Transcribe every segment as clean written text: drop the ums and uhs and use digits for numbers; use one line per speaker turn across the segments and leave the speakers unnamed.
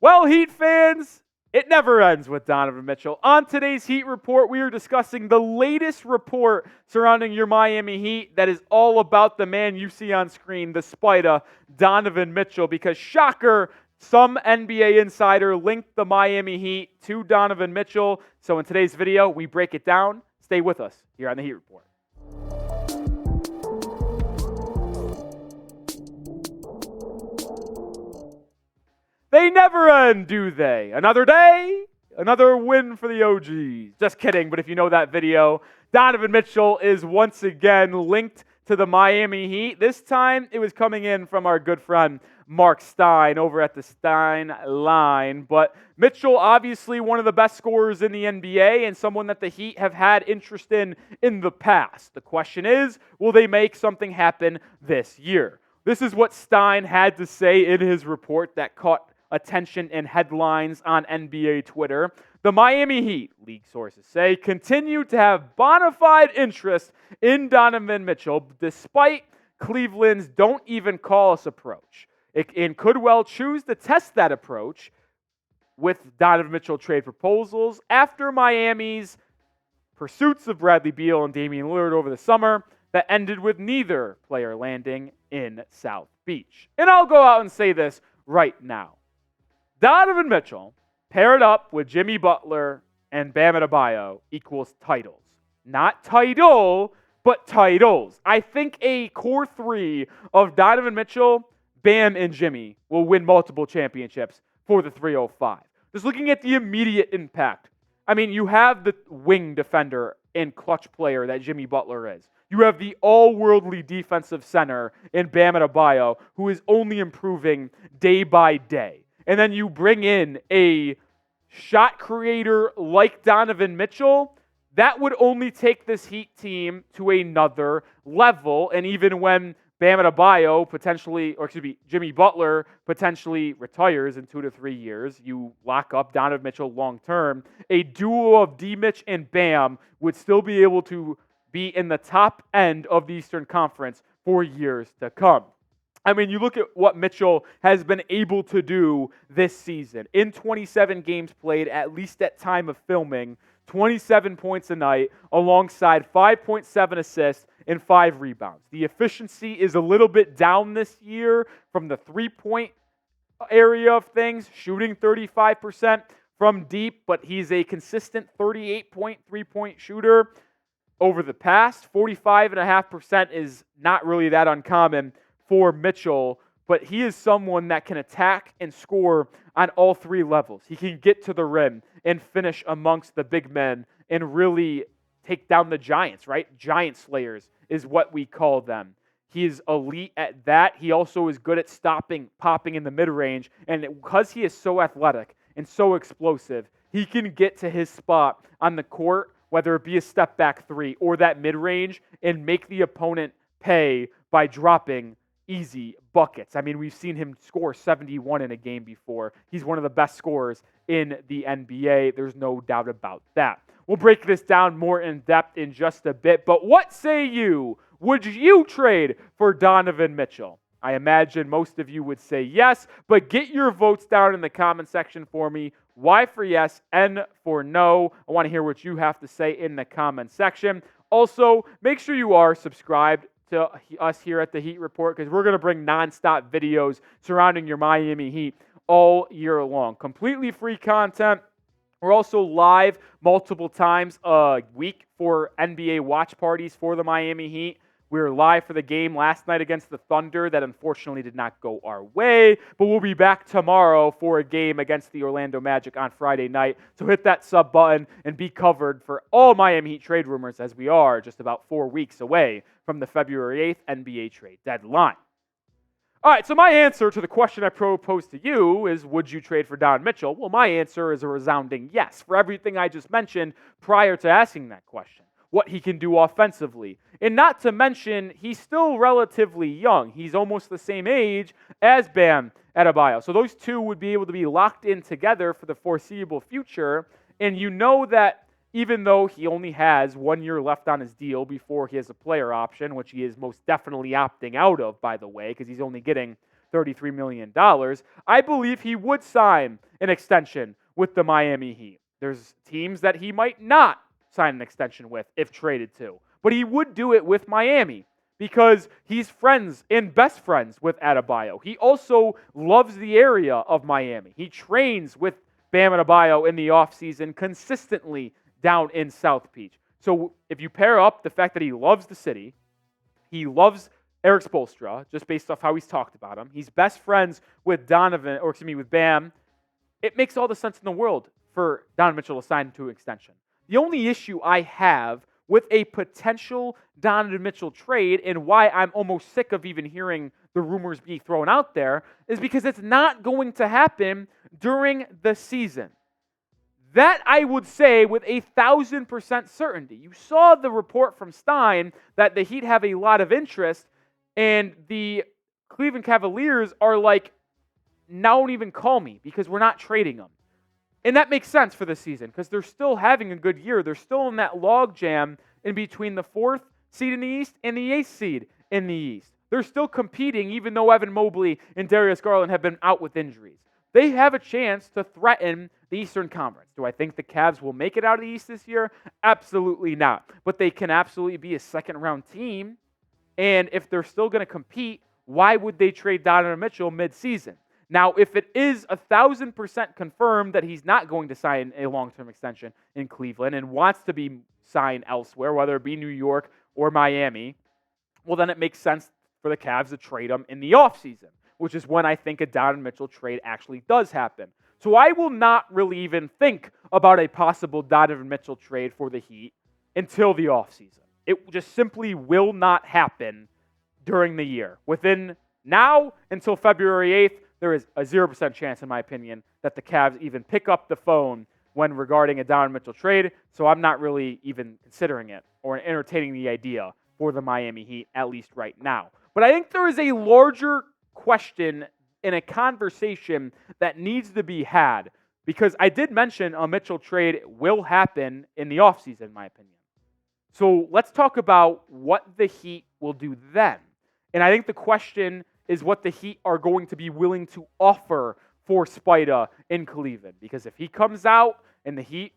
Well, Heat fans, it never ends with Donovan Mitchell. On today's Heat Report, we are discussing the latest report surrounding your Miami Heat that is all about the man you see on screen, the Spider, Donovan Mitchell, because shocker, some NBA insider linked the Miami Heat to Donovan Mitchell. So in today's video, we break it down. Stay with us here on the Heat Report. They never end, do they? Another day, another win for the OGs. Just kidding, but if you know that video, Donovan Mitchell is once again linked to the Miami Heat. This time, it was coming in from our good friend Marc Stein over at the Stein line. But Mitchell, obviously one of the best scorers in the NBA and someone that the Heat have had interest in the past. The question is, will they make something happen this year? This is what Stein had to say in his report that caught attention and headlines on NBA Twitter. The Miami Heat, league sources say, continue to have bona fide interest in Donovan Mitchell despite Cleveland's don't even call us approach. And could well choose to test that approach with Donovan Mitchell trade proposals after Miami's pursuits of Bradley Beal and Damian Lillard over the summer that ended with neither player landing in South Beach. And I'll go out and say this right now. Donovan Mitchell paired up with Jimmy Butler and Bam Adebayo equals titles. Not title, but titles. I think a core three of Donovan Mitchell, Bam, and Jimmy will win multiple championships for the 305. Just looking at the immediate impact. I mean, you have the wing defender and clutch player that Jimmy Butler is. You have the all-worldly defensive center in Bam Adebayo, who is only improving day by day. And then you bring in a shot creator like Donovan Mitchell, that would only take this Heat team to another level. And even when Bam Adebayo Jimmy Butler potentially retires in 2 to 3 years, you lock up Donovan Mitchell long term, a duo of D-Mitch and Bam would still be able to be in the top end of the Eastern Conference for years to come. I mean, you look at what Mitchell has been able to do this season. In 27 games played, at least at time of filming, 27 points a night alongside 5.7 assists and 5 rebounds. The efficiency is a little bit down this year from the three-point area of things, shooting 35% from deep, but he's a consistent 38-point three-point shooter over the past. 45.5% is not really that uncommon for Mitchell, but he is someone that can attack and score on all three levels. He can get to the rim and finish amongst the big men and really take down the giants, right? Giant slayers is what we call them. He is elite at that. He also is good at popping in the mid-range, and because he is so athletic and so explosive, he can get to his spot on the court, whether it be a step-back three or that mid-range, and make the opponent pay by dropping easy buckets. I mean, we've seen him score 71 in a game before. He's one of the best scorers in the NBA. There's no doubt about that. We'll break this down more in depth in just a bit, but what say you? Would you trade for Donovan Mitchell? I imagine most of you would say yes, but get your votes down in the comment section for me. Y for yes, N for no. I want to hear what you have to say in the comment section. Also, make sure you are subscribed to us here at the Heat Report, because we're going to bring nonstop videos surrounding your Miami Heat all year long. Completely free content. We're also live multiple times a week for NBA watch parties for the Miami Heat. We were live for the game last night against the Thunder that unfortunately did not go our way, but we'll be back tomorrow for a game against the Orlando Magic on Friday night. So hit that sub button and be covered for all Miami Heat trade rumors, as we are just about 4 weeks away from the February 8th NBA trade deadline. All right, so my answer to the question I proposed to you is, would you trade for Donovan Mitchell? Well, my answer is a resounding yes for everything I just mentioned prior to asking that question. What he can do offensively. And not to mention, he's still relatively young. He's almost the same age as Bam Adebayo. So those two would be able to be locked in together for the foreseeable future. And you know that even though he only has 1 year left on his deal before he has a player option, which he is most definitely opting out of, by the way, because he's only getting $33 million, I believe he would sign an extension with the Miami Heat. There's teams that he might not sign an extension with if traded to, but he would do it with Miami because he's friends and best friends with Adebayo. He also loves the area of Miami. He trains with Bam Adebayo in the offseason consistently down in South Beach. So if you pair up the fact that he loves the city, he loves Erik Spoelstra, just based off how he's talked about him. He's best friends with with Bam. It makes all the sense in the world for Donovan Mitchell to sign to an extension. The only issue I have with a potential Donovan Mitchell trade and why I'm almost sick of even hearing the rumors being thrown out there is because it's not going to happen during the season. That I would say with 1,000% certainty. You saw the report from Stein that the Heat have a lot of interest, and the Cleveland Cavaliers are like, don't even call me because we're not trading them. And that makes sense for this season because they're still having a good year. They're still in that log jam in between the 4th seed in the East and the 8th seed in the East. They're still competing even though Evan Mobley and Darius Garland have been out with injuries. They have a chance to threaten the Eastern Conference. Do I think the Cavs will make it out of the East this year? Absolutely not. But they can absolutely be a second-round team. And if they're still going to compete, why would they trade Donovan Mitchell mid-season? Now, if it is 1,000% confirmed that he's not going to sign a long-term extension in Cleveland and wants to be signed elsewhere, whether it be New York or Miami, well, then it makes sense for the Cavs to trade him in the offseason, which is when I think a Donovan Mitchell trade actually does happen. So I will not really even think about a possible Donovan Mitchell trade for the Heat until the offseason. It just simply will not happen during the year. Within now until February 8th, there is a 0% chance, in my opinion, that the Cavs even pick up the phone when regarding a Donovan Mitchell trade, so I'm not really even considering it or entertaining the idea for the Miami Heat, at least right now. But I think there is a larger question in a conversation that needs to be had because I did mention a Mitchell trade will happen in the offseason, in my opinion. So let's talk about what the Heat will do then. And I think the question is what the Heat are going to be willing to offer for Fide in Cleveland. Because if he comes out and the Heat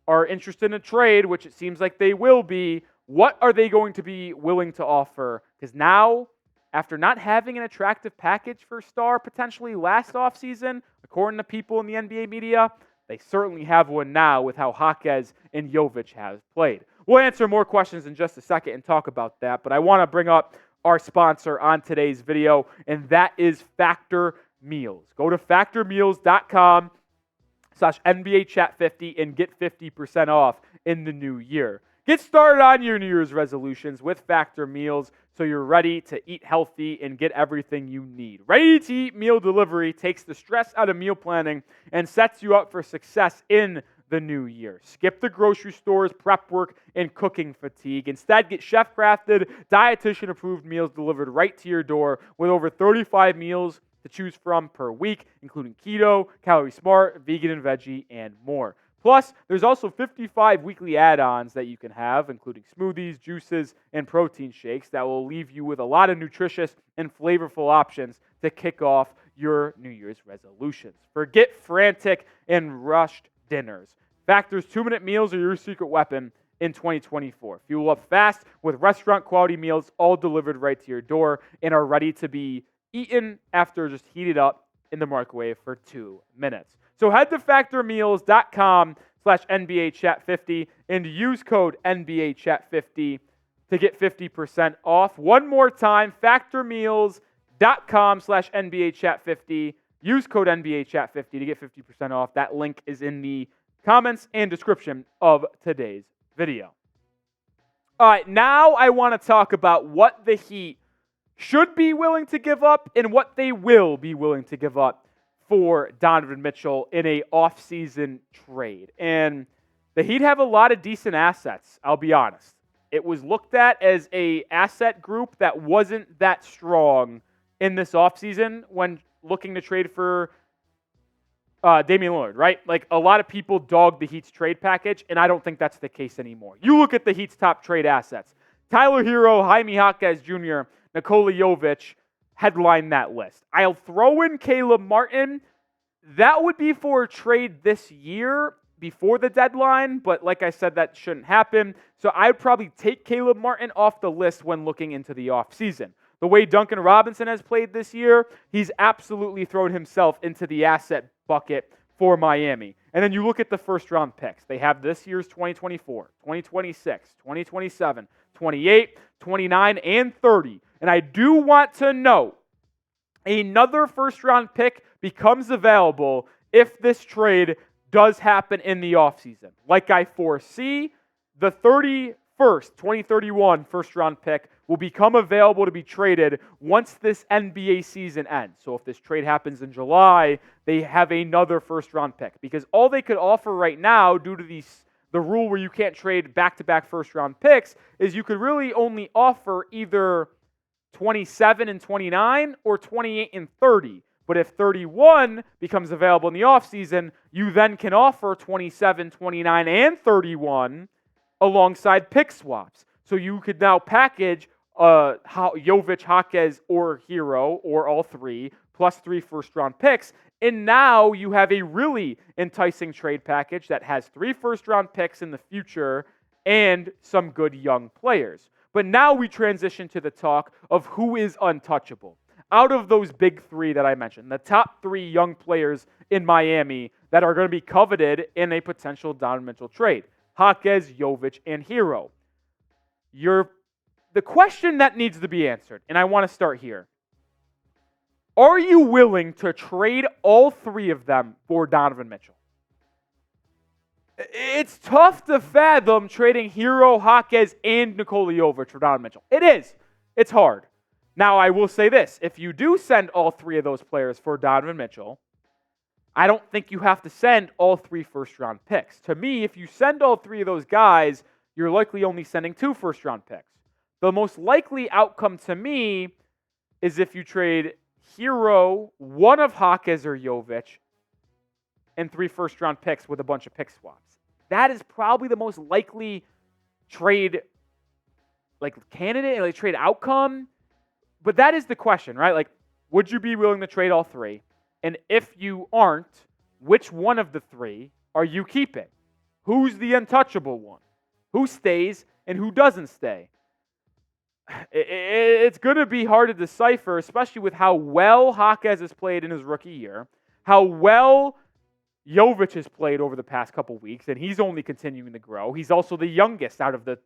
are interested in a trade, which it seems like they will be, what are they going to be willing to offer? Because now, after not having an attractive package for Star potentially last offseason, according to people in the NBA media, they certainly have one now with how Jaquez and Jovic have played. We'll answer more questions in just a second and talk about that, but I want to bring up our sponsor on today's video, and that is Factor Meals. Go to factormeals.com/NBA Chat 50 and get 50% off in the new year. Get started on your New Year's resolutions with Factor Meals so you're ready to eat healthy and get everything you need. Ready-to-eat meal delivery takes the stress out of meal planning and sets you up for success in the new year. Skip the grocery stores, prep work, and cooking fatigue. Instead, get chef-crafted, dietitian-approved meals delivered right to your door with over 35 meals to choose from per week, including keto, calorie smart, vegan and veggie, and more. Plus, there's also 55 weekly add-ons that you can have, including smoothies, juices, and protein shakes that will leave you with a lot of nutritious and flavorful options to kick off your New Year's resolutions. Forget frantic and rushed dinners. Factor's 2-minute meals are your secret weapon in 2024. Fuel up fast with restaurant-quality meals all delivered right to your door and are ready to be eaten after just heated up in the microwave for 2 minutes. So head to factormeals.com/NBA Chat 50 and use code NBA Chat 50 to get 50% off. One more time, factormeals.com/NBA Chat 50. Use code NBA Chat 50 to get 50% off. That link is in the comments and description of today's video. All right, now I want to talk about what the Heat should be willing to give up and what they will be willing to give up for Donovan Mitchell in a offseason trade. And the Heat have a lot of decent assets, I'll be honest. It was looked at as a asset group that wasn't that strong in this offseason when looking to trade for Damian Lillard, right? Like, a lot of people dogged the Heat's trade package, and I don't think that's the case anymore. You look at the Heat's top trade assets. Tyler Herro, Jaime Jaquez Jr., Nikola Jovic, headline that list. I'll throw in Caleb Martin. That would be for a trade this year before the deadline, but like I said, that shouldn't happen. So I'd probably take Caleb Martin off the list when looking into the offseason. The way Duncan Robinson has played this year, he's absolutely thrown himself into the asset bucket for Miami. And then you look at the first-round picks. They have this year's 2024, 2026, 2027, 28, 29, and 30. And I do want to note, another first-round pick becomes available if this trade does happen in the offseason. Like I foresee, the 31st, 2031 first-round pick will become available to be traded once this NBA season ends. So if this trade happens in July, they have another first-round pick. Because all they could offer right now, due to the rule where you can't trade back-to-back first-round picks, is you could really only offer either 27 and 29 or 28 and 30. But if 31 becomes available in the offseason, you then can offer 27, 29, and 31 alongside pick swaps. So you could now package Jovic, Jaquez, or Herro, or all three, plus 3 first-round picks. And now you have a really enticing trade package that has 3 first-round picks in the future and some good young players. But now we transition to the talk of who is untouchable. Out of those big 3 that I mentioned, the top 3 young players in Miami that are going to be coveted in a potential Donovan Mitchell trade: Jaquez, Jovic, and Herro. The question that needs to be answered, and I want to start here. Are you willing to trade all 3 of them for Donovan Mitchell? It's tough to fathom trading Herro, Jaquez, and Nikola Jovic for Donovan Mitchell. It is. It's hard. Now, I will say this. If you do send all 3 of those players for Donovan Mitchell, I don't think you have to send all 3 first-round picks. To me, if you send all 3 of those guys, you're likely only sending 2 first-round picks. The most likely outcome to me is if you trade Herro, one of Jaquez or Jovic, and 3 first-round picks with a bunch of pick swaps. That is probably the most likely trade candidate, trade outcome. But that is the question, right? Would you be willing to trade all 3? And if you aren't, which one of the 3 are you keeping? Who's the untouchable one? Who stays and who doesn't stay? It's going to be hard to decipher, especially with how well Jaquez has played in his rookie year, how well Jovic has played over the past couple weeks, and he's only continuing to grow. He's also the youngest out of the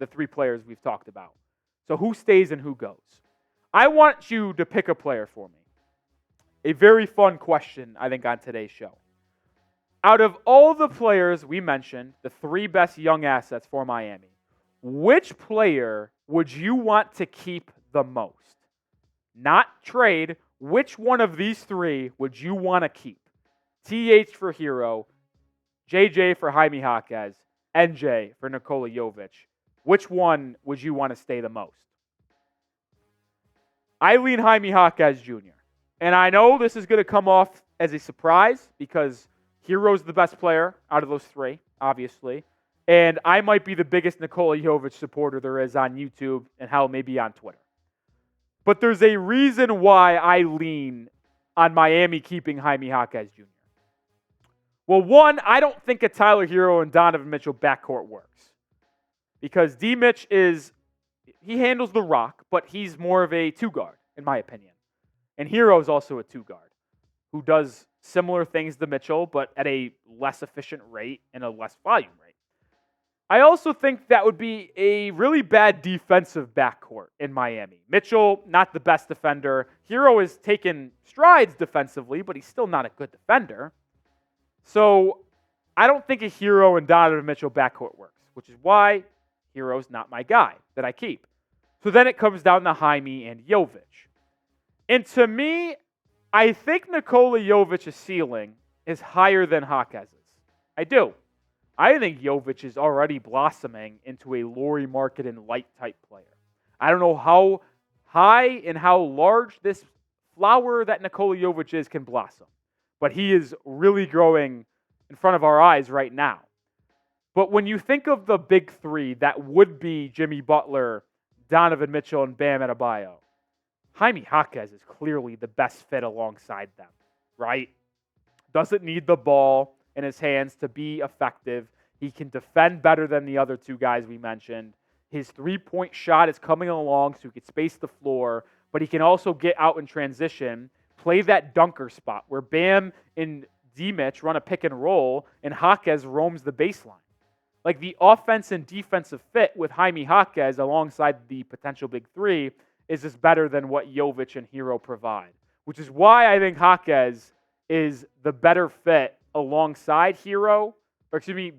3 players we've talked about. So who stays and who goes? I want you to pick a player for me. A very fun question, I think, on today's show. Out of all the players we mentioned, the 3 best young assets for Miami, which player would you want to keep the most? Not trade. Which one of these 3 would you want to keep? TH for Herro, JJ for Jaime Jaquez, NJ for Nikola Jovic. Which one would you want to stay the most? I lean Jaime Jaquez Jr. And I know this is going to come off as a surprise because Herro's the best player out of those 3, obviously. And I might be the biggest Nikola Jovic supporter there is on YouTube and hell, maybe on Twitter. But there's a reason why I lean on Miami keeping Jaime Jaquez Jr. Well, one, I don't think a Tyler Herro and Donovan Mitchell backcourt works. Because D-Mitch he handles the rock, but he's more of a 2-guard, in my opinion. And Herro is also a 2-guard who does similar things to Mitchell, but at a less efficient rate and a less volume rate. I also think that would be a really bad defensive backcourt in Miami. Mitchell, not the best defender. Herro has taken strides defensively, but he's still not a good defender. So I don't think a Herro and Donovan Mitchell backcourt works, which is why Herro's not my guy that I keep. So then it comes down to Jaime and Jovic. And to me, I think Nikola Jovic's ceiling is higher than Jaquez's. I do. I think Jovic is already blossoming into a Lauri Markkanen light type player. I don't know how high and how large this flower that Nikola Jovic is can blossom, but he is really growing in front of our eyes right now. But when you think of the big 3 that would be Jimmy Butler, Donovan Mitchell, and Bam Adebayo, Jaime Jaquez is clearly the best fit alongside them, right? Doesn't need the ball in his hands to be effective. He can defend better than the other two guys we mentioned. His three-point shot is coming along so he can space the floor, but he can also get out in transition, play that dunker spot where Bam and D-Mitch run a pick and roll and Jaquez roams the baseline. Like the offense and defensive fit with Jaime Jaquez alongside the potential big three is just better than what Jovic and Herro provide, which is why I think Jaquez is the better fit alongside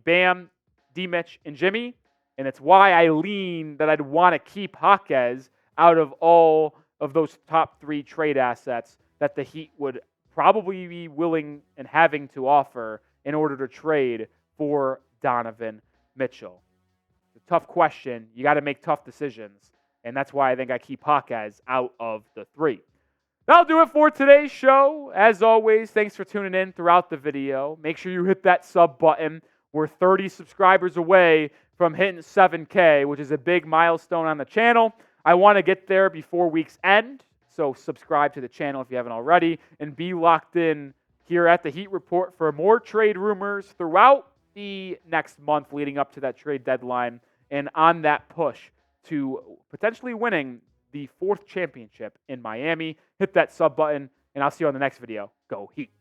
Bam, D-Mitch, and Jimmy. And it's why I lean that I'd want to keep Jaquez out of all of those top three trade assets that the Heat would probably be willing and having to offer in order to trade for Donovan Mitchell. It's a tough question. You got to make tough decisions. And that's why I think I keep Jaquez out of the three. That'll do it for today's show. As always, thanks for tuning in throughout the video. Make sure you hit that sub button. We're 30 subscribers away from hitting 7K, which is a big milestone on the channel. I want to get there before week's end, so subscribe to the channel if you haven't already, and be locked in here at the Heat Report for more trade rumors throughout the next month leading up to that trade deadline and on that push to potentially winning the 4th championship in Miami. Hit that sub button, and I'll see you on the next video. Go Heat.